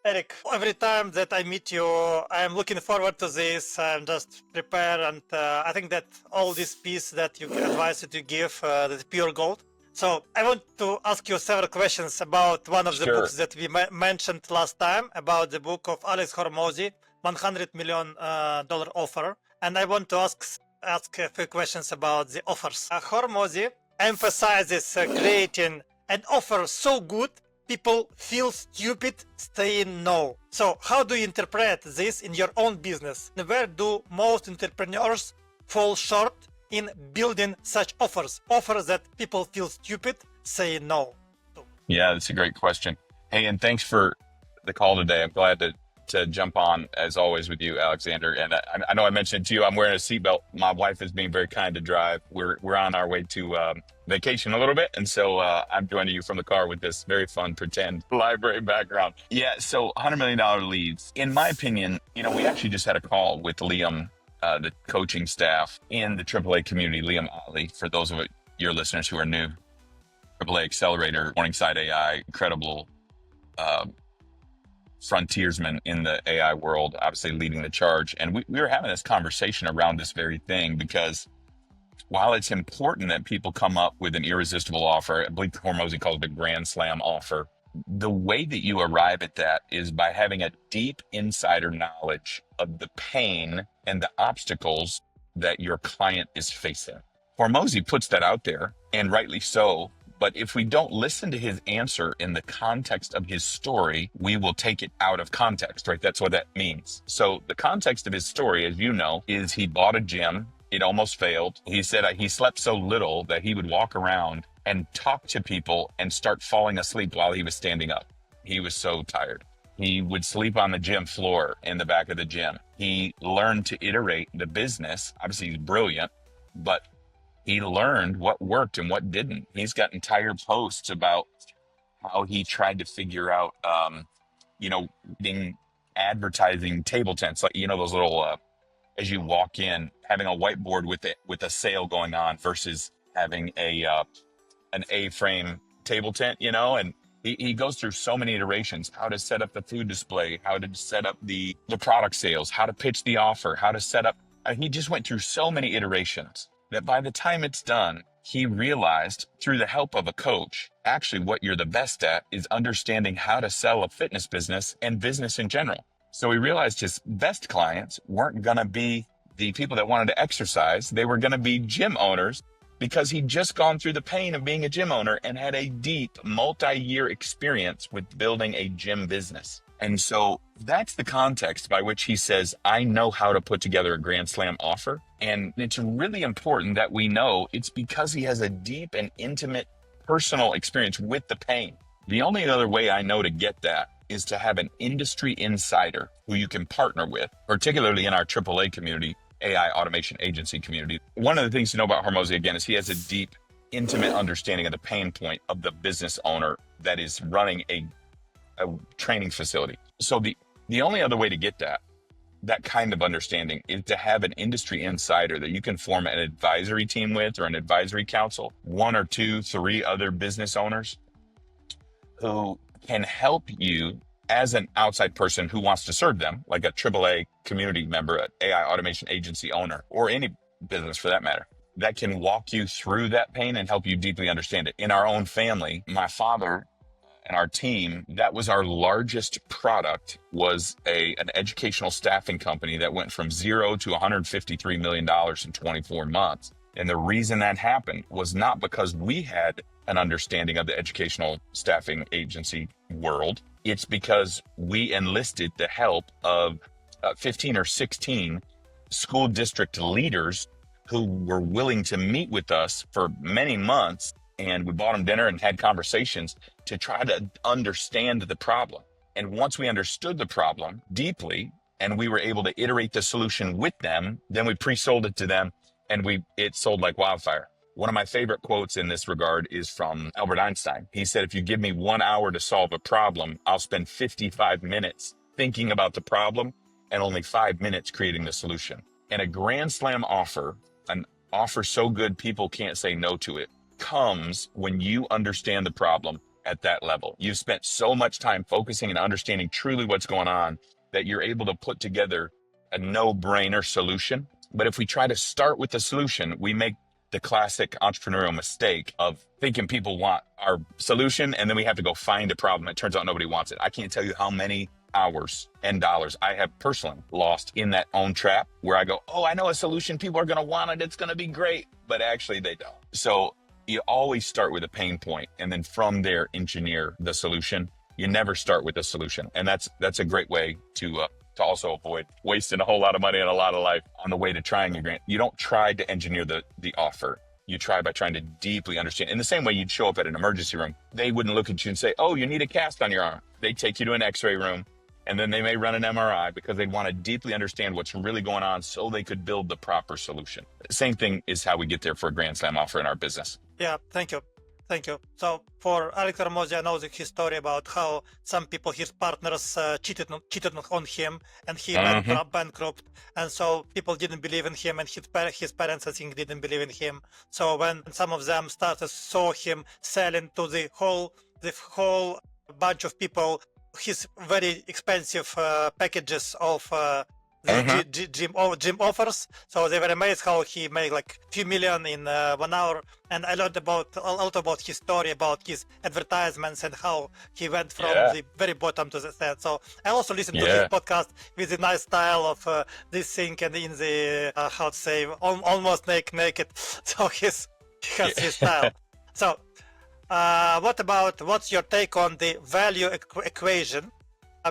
Erik, every time that I meet you, I'm looking forward to this. I'm just prepared, and I think that all this piece that you advise that you give, is pure gold. So I want to ask you several questions about one of the Sure. books that we mentioned last time, about the book of Alex Hormozi, $100 million offer. And I want to ask a few questions about the offers. Hormozi emphasizes creating an offer so good people feel stupid saying no. So how do you interpret this in your own business? Where do most entrepreneurs fall short in building such offers that people feel stupid saying no? Yeah, that's a great question. Hey, and thanks for the call today. I'm glad to jump on as always with you, Alexander. And I know I mentioned to you, I'm wearing a seatbelt. My wife is being very kind to drive. We're on our way to vacation a little bit. And so I'm joining you from the car with this very fun pretend library background. Yeah, so $100 million leads. In my opinion, we actually just had a call with Liam, the coaching staff in the AAA community, Liam Ali, for those of your listeners who are new. AAA Accelerator, Morningside AI, incredible frontiersman in the AI world, obviously leading the charge. And we were having this conversation around this very thing, because while it's important that people come up with an irresistible offer, I believe Hormozi calls it a grand slam offer, the way that you arrive at that is by having a deep insider knowledge of the pain and the obstacles that your client is facing. Hormozi puts that out there, and rightly so. But if we don't listen to his answer in the context of his story, we will take it out of context, right? That's what that means. So the context of his story, as you know, is he bought a gym. It almost failed. He said he slept so little that he would walk around and talk to people and start falling asleep while he was standing up. He was so tired. He would sleep on the gym floor in the back of the gym. He learned to iterate the business. Obviously, he's brilliant, but he learned what worked and what didn't. He's got entire posts about how he tried to figure out, being advertising table tents, like, those little, as you walk in, having a whiteboard with a sale going on versus having an A-frame table tent, and he goes through so many iterations, how to set up the food display, how to set up the product sales, how to pitch the offer, how to set up, he just went through so many iterations that by the time it's done, he realized through the help of a coach, actually what you're the best at is understanding how to sell a fitness business and business in general. So he realized his best clients weren't going to be the people that wanted to exercise. They were going to be gym owners, because he'd just gone through the pain of being a gym owner and had a deep multi-year experience with building a gym business. And so that's the context by which he says, I know how to put together a grand slam offer. And it's really important that we know it's because he has a deep and intimate personal experience with the pain. The only other way I know to get that is to have an industry insider who you can partner with, particularly in our AAA community, AI automation agency community. One of the things to know about Hormozi, again, is he has a deep, intimate understanding of the pain point of the business owner that is running a training facility. So the only other way to get that kind of understanding is to have an industry insider that you can form an advisory team with, or an advisory council, 1 or 2, 3 other business owners who can help you as an outside person who wants to serve them, like a AAA community member, an AI automation agency owner, or any business for that matter, that can walk you through that pain and help you deeply understand it. In our own family, my father and our team, that was our largest product, was an educational staffing company that went from 0 to $153 million in 24 months. And the reason that happened was not because we had an understanding of the educational staffing agency world. It's because we enlisted the help of 15 or 16 school district leaders who were willing to meet with us for many months. And we bought them dinner and had conversations to try to understand the problem. And once we understood the problem deeply and we were able to iterate the solution with them, then we pre-sold it to them, and it sold like wildfire. One of my favorite quotes in this regard is from Albert Einstein. He said, if you give me 1 hour to solve a problem, I'll spend 55 minutes thinking about the problem and only 5 minutes creating the solution. And a grand slam offer, an offer so good people can't say no to it, comes when you understand the problem at that level. You've spent so much time focusing and understanding truly what's going on that you're able to put together a no-brainer solution. But if we try to start with the solution, we make the classic entrepreneurial mistake of thinking people want our solution and then we have to go find a problem. It turns out nobody wants it. I can't tell you how many hours and dollars I have personally lost in that own trap where I go, oh, I know a solution. People are going to want it. It's going to be great. But actually they don't. So you always start with a pain point and then from there engineer the solution. You never start with a solution. And that's a great way to also avoid wasting a whole lot of money and a lot of life on the way to trying a grant. You don't try to engineer the offer. You try by trying to deeply understand. In the same way you'd show up at an emergency room, they wouldn't look at you and say, oh, you need a cast on your arm. They take you to an x-ray room and then they may run an MRI because they want to deeply understand what's really going on so they could build the proper solution. Same thing is how we get there for a Grand Slam offer in our business. Yeah, thank you. Thank you. So for Alex Hormozi, I know his story about how some people, his partners, cheated on him, and he went bankrupt. And so people didn't believe in him, and his parents, I think, didn't believe in him. So when some of them saw him selling to the whole bunch of people his very expensive packages of gym offers, so they were amazed how he made like few million in 1 hour. And I learned a lot about his story, about his advertisements and how he went from the very bottom to the top. So I also listened to his podcast with a nice style of this thing and in the how to say almost naked. So he has his style. So what's your take on the value equation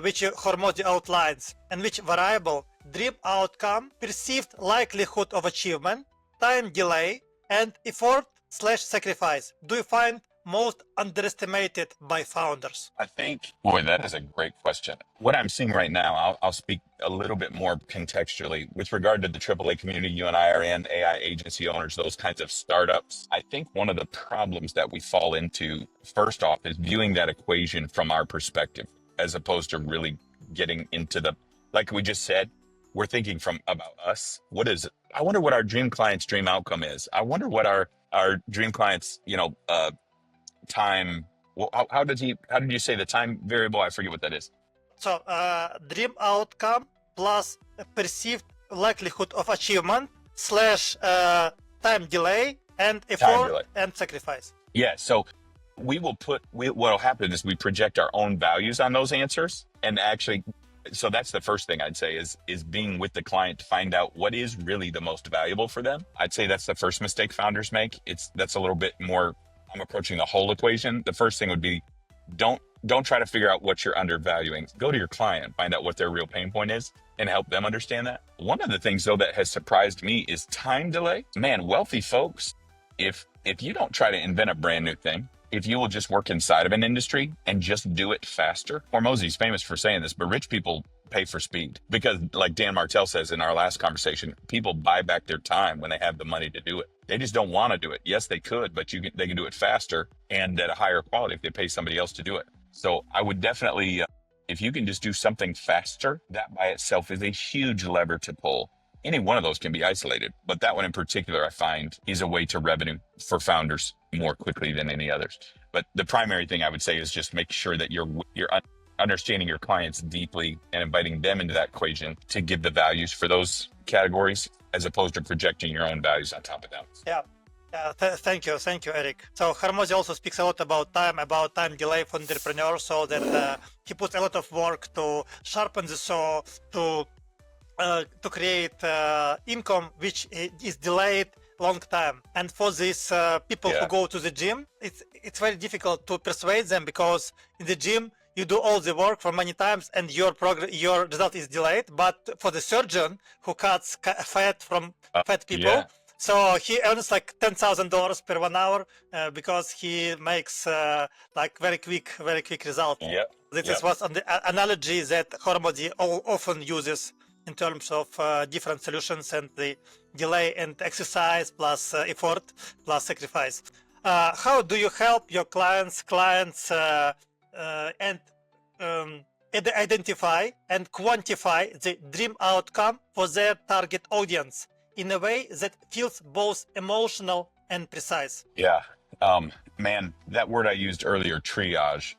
which Hormozi outlines, and which variable, dream outcome, perceived likelihood of achievement, time delay, and effort/sacrifice do you find most underestimated by founders? I think, boy, that is a great question. What I'm seeing right now, I'll speak a little bit more contextually with regard to the AAA community. You and I are in, AI agency owners, those kinds of startups. I think one of the problems that we fall into, first off, is viewing that equation from our perspective, as opposed to really getting into the, like we just said, we're thinking from about us. I wonder what our dream client's dream outcome is. I wonder what our dream client's, time. Well, how did you say the time variable? I forget what that is. So dream outcome plus perceived likelihood of achievement / time delay and effort and sacrifice. Yeah. So what'll happen is we project our own values on those answers, and actually, so that's the first thing I'd say is being with the client to find out what is really the most valuable for them. I'd say that's the first mistake founders make. That's a little bit more, I'm approaching the whole equation. The first thing would be, don't try to figure out what you're undervaluing. Go to your client, find out what their real pain point is, and help them understand that. One of the things though that has surprised me is time delay. Man, wealthy folks, if you don't try to invent a brand new thing, if you will just work inside of an industry and just do it faster. Hormozi's famous for saying this, but rich people pay for speed, because like Dan Martell says in our last conversation, people buy back their time when they have the money to do it. They just don't want to do it. Yes, they could, but they can do it faster and at a higher quality if they pay somebody else to do it. So I would definitely, if you can just do something faster, that by itself is a huge lever to pull. Any one of those can be isolated, but that one in particular, I find, is a way to revenue for founders more quickly than any others. But the primary thing I would say is just make sure that you're understanding your clients deeply and inviting them into that equation to give the values for those categories, as opposed to projecting your own values on top of them. Yeah. Thank you, Erik. So Hormozi also speaks a lot about time delay for entrepreneurs, so that he puts a lot of work to sharpen the saw, to create income which is delayed long time. And for these people who go to the gym, it's very difficult to persuade them, because in the gym you do all the work for many times and your result is delayed. But for the surgeon who cuts fat from fat people, so he earns like $10,000 per 1 hour because he makes like very quick result. This was an analogy that Hormozi often uses in terms of different solutions and the delay and exercise plus effort plus sacrifice. How do you help your clients and identify and quantify the dream outcome for their target audience in a way that feels both emotional and precise? Yeah. Man, that word I used earlier, triage,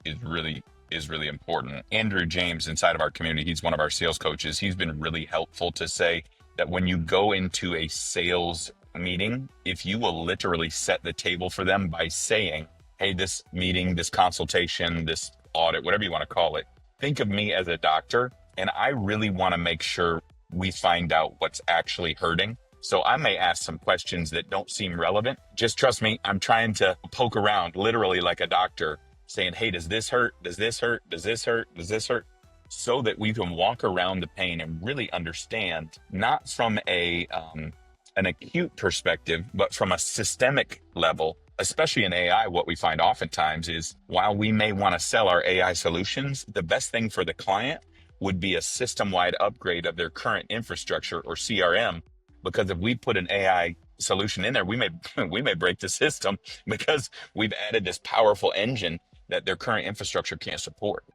is really important. Andrew James, inside of our community, he's one of our sales coaches. He's been really helpful to say that when you go into a sales meeting, if you will literally set the table for them by saying, hey, this meeting, this consultation, this audit, whatever you want to call it, think of me as a doctor, and I really want to make sure we find out what's actually hurting. So I may ask some questions that don't seem relevant. Just trust me, I'm trying to poke around literally like a doctor saying, hey, does this hurt? Does this hurt? Does this hurt? Does this hurt? So that we can walk around the pain and really understand, not from an acute perspective, but from a systemic level. Especially in AI, what we find oftentimes is while we may want to sell our AI solutions, the best thing for the client would be a system-wide upgrade of their current infrastructure or CRM. Because if we put an AI solution in there, we may break the system because we've added this powerful engine that their current infrastructure can't support.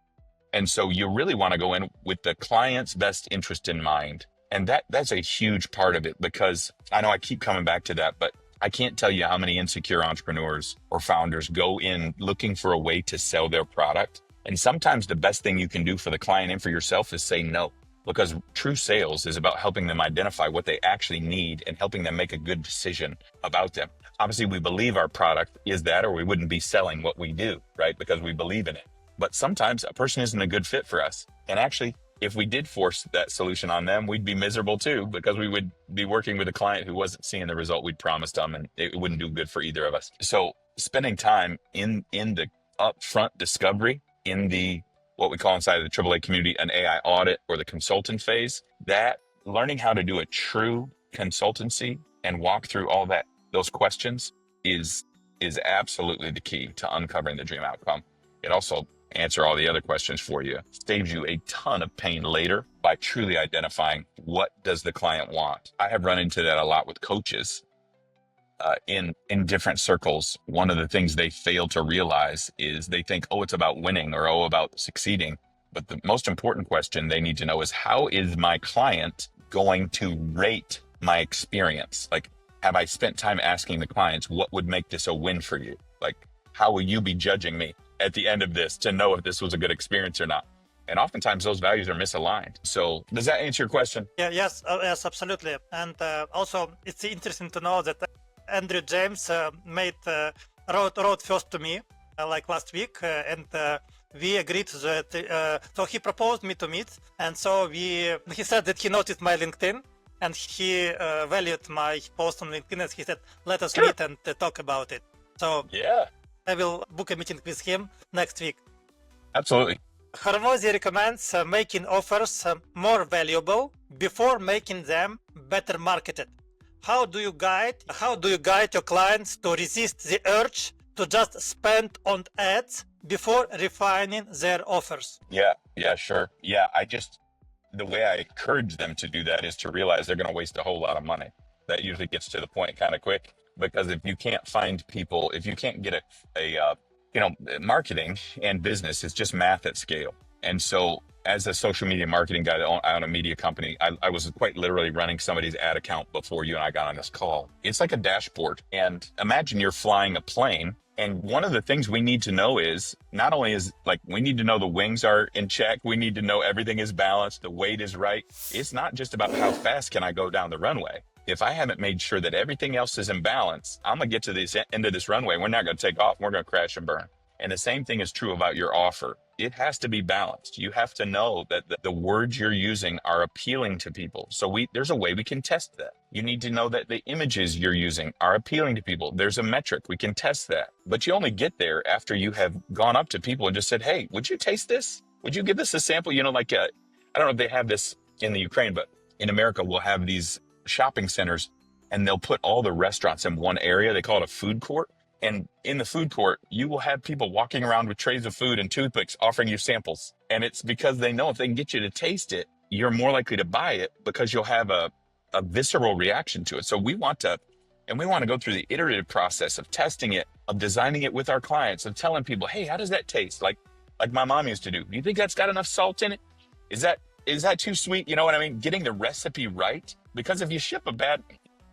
And so you really want to go in with the client's best interest in mind. And that's a huge part of it, because I know I keep coming back to that, but I can't tell you how many insecure entrepreneurs or founders go in looking for a way to sell their product. And sometimes the best thing you can do for the client and for yourself is say no. Because true sales is about helping them identify what they actually need and helping them make a good decision about them. Obviously, we believe our product is that, or we wouldn't be selling what we do, right? Because we believe in it. But sometimes a person isn't a good fit for us. And actually, if we did force that solution on them, we'd be miserable too, because we would be working with a client who wasn't seeing the result we'd promised them, and it wouldn't do good for either of us. So spending time in the upfront discovery, in the what we call inside of the AAA community, an AI audit or the consultant phase, that learning how to do a true consultancy and walk through all those questions is absolutely the key to uncovering the dream outcome. It also answer all the other questions for you, saves you a ton of pain later by truly identifying what does the client want. I have run into that a lot with coaches in different circles. One of the things they fail to realize is they think, oh, it's about winning, or oh, about succeeding. But the most important question they need to know is, how is my client going to rate my experience? Like, have I spent time asking the clients, what would make this a win for you? Like, how will you be judging me at the end of this to know if this was a good experience or not? And oftentimes those values are misaligned. So does that answer your question? Yeah, yes, absolutely. And also, it's interesting to know that Andrew James wrote first to me like last week, and we agreed that. So he proposed me to meet, and so he said that he noticed my LinkedIn, and he valued my post on LinkedIn, and he said, "Let us meet and talk about it." So yeah, I will book a meeting with him next week. Absolutely. Hormozi recommends making offers more valuable before making them better marketed. How do you guide your clients to resist the urge to just spend on ads before refining their offers? Yeah, sure. Yeah, the way I encourage them to do that is to realize they're going to waste a whole lot of money. That usually gets to the point kind of quick, because if you can't find people, if you can't get marketing and business is just math at scale. And so as a social media marketing guy, I own a media company. I was quite literally running somebody's ad account before you and I got on this call. It's like a dashboard. And imagine you're flying a plane. And one of the things we need to know is, not only is like, we need to know the wings are in check. We need to know everything is balanced. The weight is right. It's not just about how fast can I go down the runway. If I haven't made sure that everything else is in balance, I'm going to get to this end of this runway. We're not going to take off. We're going to crash and burn. And the same thing is true about your offer. It has to be balanced. You have to know that the words you're using are appealing to people. So there's a way we can test that. You need to know that the images you're using are appealing to people. There's a metric. We can test that. But you only get there after you have gone up to people and just said, hey, would you taste this? Would you give this a sample? I don't know if they have this in the Ukraine, but in America, we'll have these shopping centers, and they'll put all the restaurants in one area. They call it a food court. And in the food court, you will have people walking around with trays of food and toothpicks offering you samples. And it's because they know if they can get you to taste it, you're more likely to buy it, because you'll have a visceral reaction to it. So we want to go through the iterative process of testing it, of designing it with our clients, of telling people, hey, how does that taste? Like my mom used to do. Do you think that's got enough salt in it? Is that too sweet? You know what I mean? Getting the recipe right. Because if you ship a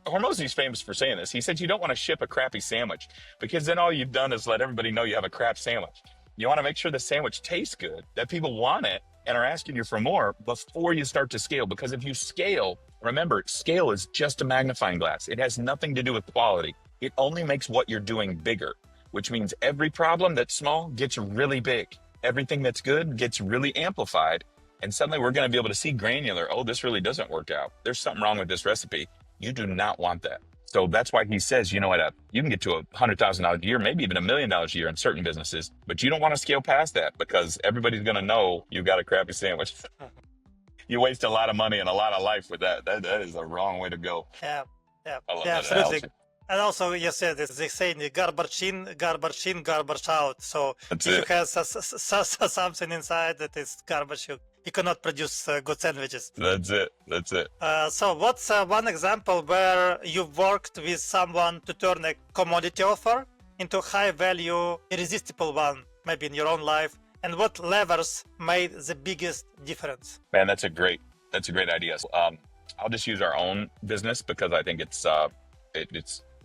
Hormozi's famous for saying this. He said you don't want to ship a crappy sandwich because then all you've done is let everybody know you have a crap sandwich. You want to make sure the sandwich tastes good, that people want it and are asking you for more before you start to scale. Because if you scale, remember, scale is just a magnifying glass. It has nothing to do with quality. It only makes what you're doing bigger, which means every problem that's small gets really big. Everything that's good gets really amplified. And suddenly we're going to be able to see granular, oh, this really doesn't work out. There's something wrong with this recipe. You do not want that. So that's why he says, you know what, you can get to $100,000 a year, maybe even $1 million a year in certain businesses, but you don't want to scale past that because everybody's going to know you got a crappy sandwich. You waste a lot of money and a lot of life with that. That is a wrong way to go. Yeah, I love yeah, that absolutely. analogy. And also, you said this, they say garbage in, garbage out. So That's if it. you have something inside that is garbage, you cannot produce good sandwiches. That's it. That's it. So what's one example where you worked with someone to turn a commodity offer into high value, irresistible one, maybe in your own life? And what levers made the biggest difference? Man, that's a great idea. I'll just use our own business because I think it's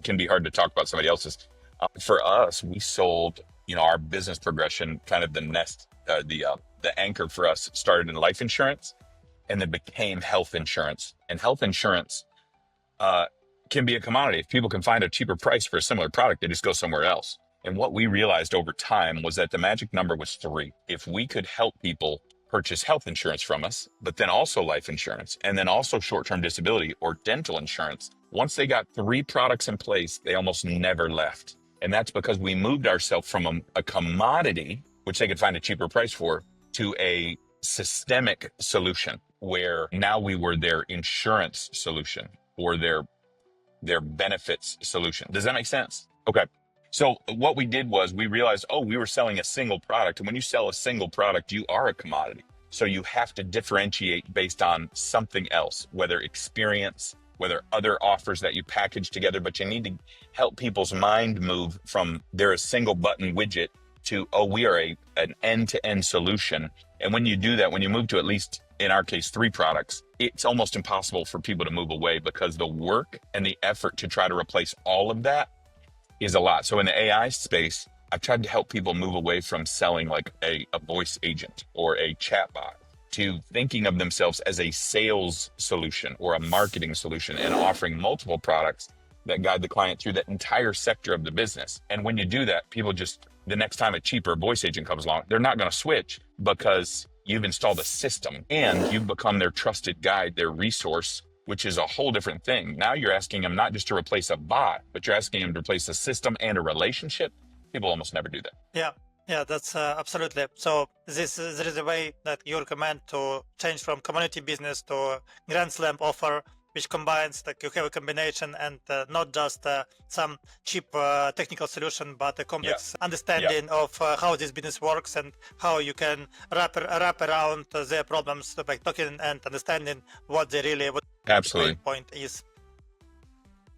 can be hard to talk about somebody else's. For us, we sold, our business progression, kind of the anchor for us started in life insurance and then became health insurance. And health insurance can be a commodity. If people can find a cheaper price for a similar product, they just go somewhere else. And what we realized over time was that the magic number was 3. If we could help people purchase health insurance from us, but then also life insurance, and then also short-term disability or dental insurance, once they got 3 products in place, they almost never left. And that's because we moved ourselves from a commodity, which they could find a cheaper price for, to a systemic solution where now we were their insurance solution or their benefits solution. Does that make sense? Okay. So what we did was we realized, we were selling a single product. And when you sell a single product, you are a commodity. So you have to differentiate based on something else, whether experience, whether other offers that you package together, but you need to help people's mind move from they're a single button widget to, we are an end-to-end solution. And when you do that, when you move to at least, in our case, 3 products, it's almost impossible for people to move away because the work and the effort to try to replace all of that is a lot. So in the AI space, I've tried to help people move away from selling like a voice agent or a chatbot to thinking of themselves as a sales solution or a marketing solution and offering multiple products that guide the client through that entire sector of the business. And when you do that, people just, the next time a cheaper voice agent comes along, they're not going to switch because you've installed a system and you've become their trusted guide, their resource, which is a whole different thing. Now you're asking them not just to replace a bot, but you're asking them to replace a system and a relationship. People almost never do that. Yeah, that's absolutely. So there is a way that you recommend to change from community business to Grand Slam offer, which combines, like you have a combination and not just some cheap technical solution, but a complex understanding of how this business works and how you can wrap around their problems by talking and understanding what they really, what Absolutely. the point is.